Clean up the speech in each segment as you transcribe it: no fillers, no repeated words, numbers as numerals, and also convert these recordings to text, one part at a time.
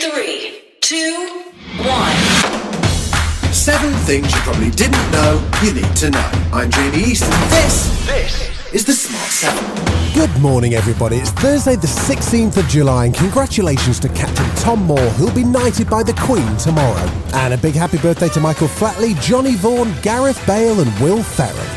3, 2, 1. 7 things you probably didn't know you need to know. I'm Jamie East, and this is the Smart 7. Good morning, everybody. It's Thursday, the 16th of July, and congratulations to Captain Tom Moore, who'll be knighted by the Queen tomorrow. And a big happy birthday to Michael Flatley, Johnny Vaughan, Gareth Bale, and Will Ferrell.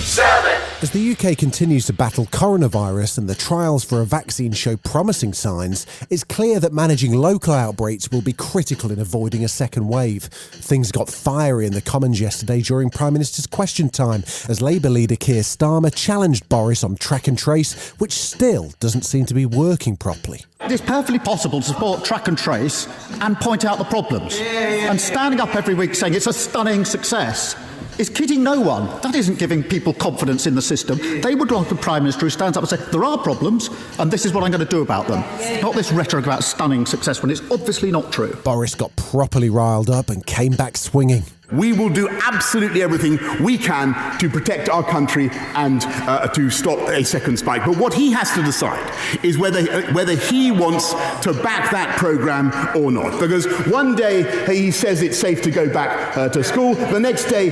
7. As the UK continues to battle coronavirus and the trials for a vaccine show promising signs, it's clear that managing local outbreaks will be critical in avoiding a second wave. Things got fiery in the Commons yesterday during Prime Minister's question time as Labour leader Keir Starmer challenged Boris on track and trace, which still doesn't seem to be working properly. It is perfectly possible to support track and trace and point out the problems. And standing up every week saying it's a stunning success is kidding no one. That isn't giving people confidence in the system. They would want the Prime Minister who stands up and says, there are problems, and this is what I'm going to do about them. Not this rhetoric about stunning success when it's obviously not true. Boris got properly riled up and came back swinging. We will do absolutely everything we can to protect our country and to stop a second spike. But what he has to decide is whether he wants to back that programme or not. Because one day he says it's safe to go back to school. The next day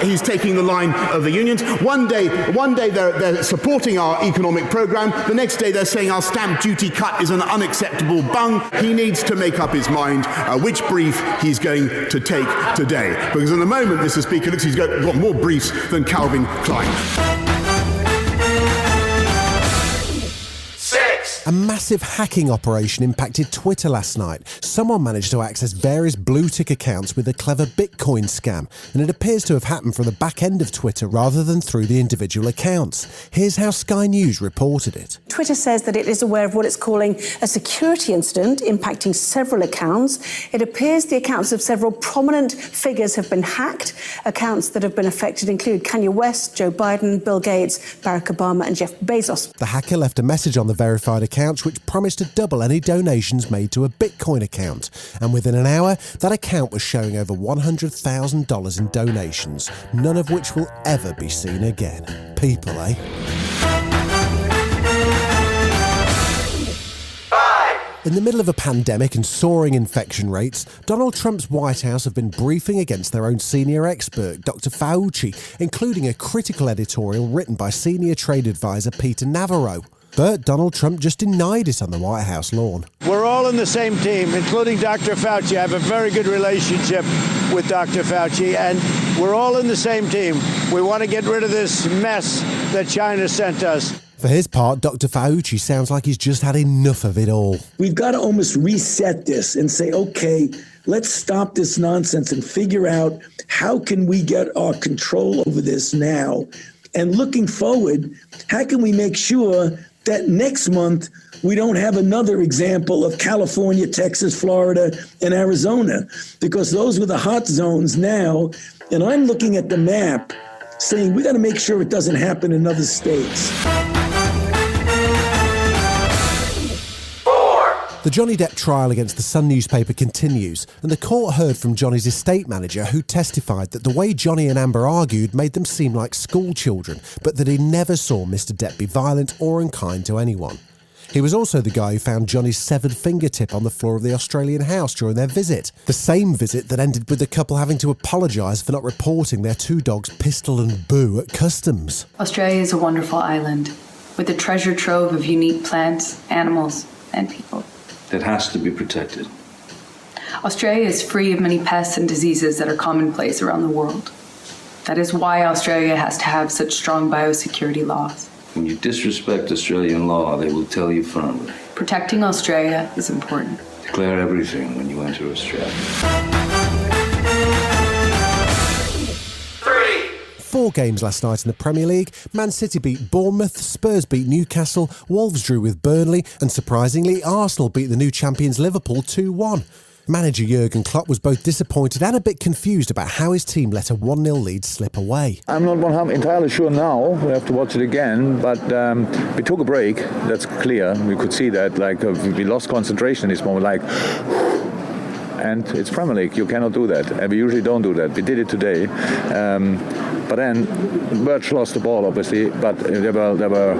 he's taking the line of the unions. One day they're supporting our economic programme. The next day they're saying our stamp duty cut is an unacceptable bung. He needs to make up his mind which brief he's going to take today. Because at the moment, Mr. Speaker, looks he's got more briefs than Calvin Klein. 6. A massive hacking operation impacted Twitter last night. Someone managed to access various blue-tick accounts with a clever Bitcoin scam, and it appears to have happened from the back end of Twitter rather than through the individual accounts. Here's how Sky News reported it. Twitter says that it is aware of what it's calling a security incident impacting several accounts. It appears the accounts of several prominent figures have been hacked. Accounts that have been affected include Kanye West, Joe Biden, Bill Gates, Barack Obama and Jeff Bezos. The hacker left a message on the verified accounts which promised to double any donations made to a Bitcoin account. And within an hour, that account was showing over $100,000 in donations, none of which will ever be seen again. People, eh? 5. In the middle of a pandemic and soaring infection rates, Donald Trump's White House have been briefing against their own senior expert, Dr. Fauci, including a critical editorial written by senior trade advisor Peter Navarro. But Donald Trump just denied it on the White House lawn. We're all in the same team, including Dr. Fauci. I have a very good relationship with Dr. Fauci, and we're all in the same team. We want to get rid of this mess that China sent us. For his part, Dr. Fauci sounds like he's just had enough of it all. We've got to almost reset this and say, okay, let's stop this nonsense and figure out how can we get our control over this now. And looking forward, how can we make sure that next month we don't have another example of California, Texas, Florida, and Arizona, because those were the hot zones now. And I'm looking at the map saying we got to make sure it doesn't happen in other states. 4. The Johnny Depp trial against the Sun newspaper continues, and the court heard from Johnny's estate manager, who testified that the way Johnny and Amber argued made them seem like school children, but that he never saw Mr. Depp be violent or unkind to anyone. He was also the guy who found Johnny's severed fingertip on the floor of the Australian house during their visit. The same visit that ended with the couple having to apologise for not reporting their 2 dogs Pistol and Boo at customs. Australia is a wonderful island with a treasure trove of unique plants, animals and people. That has to be protected. Australia is free of many pests and diseases that are commonplace around the world. That is why Australia has to have such strong biosecurity laws. When you disrespect Australian law, they will tell you firmly. Protecting Australia is important. Declare everything when you enter Australia. 3. 4 games last night in the Premier League. Man City beat Bournemouth, Spurs beat Newcastle, Wolves drew with Burnley, and surprisingly, Arsenal beat the new champions Liverpool 2-1. Manager Jurgen Klopp was both disappointed and a bit confused about how his team let a 1-0 lead slip away. I'm not entirely sure now. We have to watch it again. But we took a break. That's clear. We could see that. We lost concentration in this moment. And it's Premier League. You cannot do that. And we usually don't do that. We did it today. But then Birch lost the ball, obviously. But there were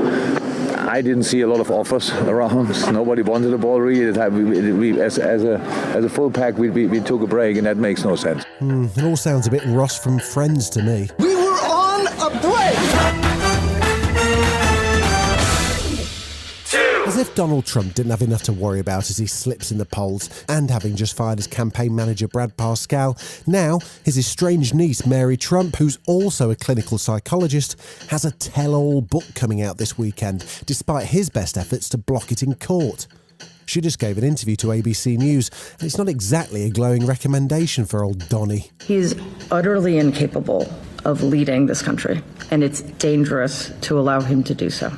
I didn't see a lot of offers around. Nobody wanted the ball really. As a full pack, we took a break, and that makes no sense. It all sounds a bit Ross from Friends to me. We were on a break! As if Donald Trump didn't have enough to worry about as he slips in the polls, and having just fired his campaign manager Brad Parscale, now his estranged niece Mary Trump, who's also a clinical psychologist, has a tell-all book coming out this weekend, despite his best efforts to block it in court. She just gave an interview to ABC News, and it's not exactly a glowing recommendation for old Donnie. He's utterly incapable of leading this country, and it's dangerous to allow him to do so.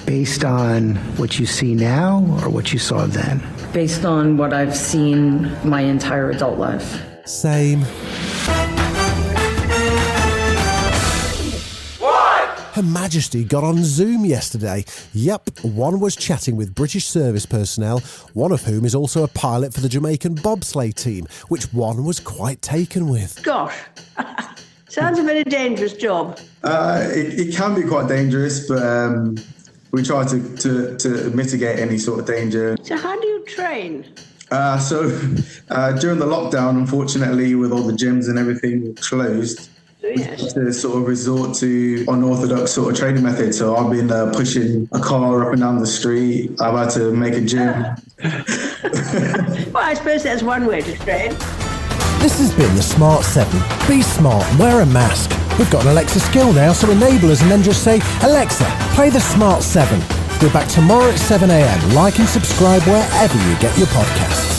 Based on what you see now or what you saw then? Based on what I've seen my entire adult life. Same. Her Majesty got on Zoom yesterday. Yep, one was chatting with British service personnel, one of whom is also a pilot for the Jamaican bobsleigh team, which one was quite taken with. Gosh, sounds a very dangerous job. It can be quite dangerous, but we try to mitigate any sort of danger. So how do you train? During the lockdown, unfortunately, with all the gyms and everything closed, Yes. to sort of resort to unorthodox sort of training methods. So I've been pushing a car up and down the street. I've had to make a gym. Well, I suppose that's one way to train. This has been the Smart 7. Be smart, wear a mask. We've got an Alexa skill now, so enable us and then just say, Alexa, play the Smart 7. We're back tomorrow at 7 a.m. Like and subscribe wherever you get your podcasts.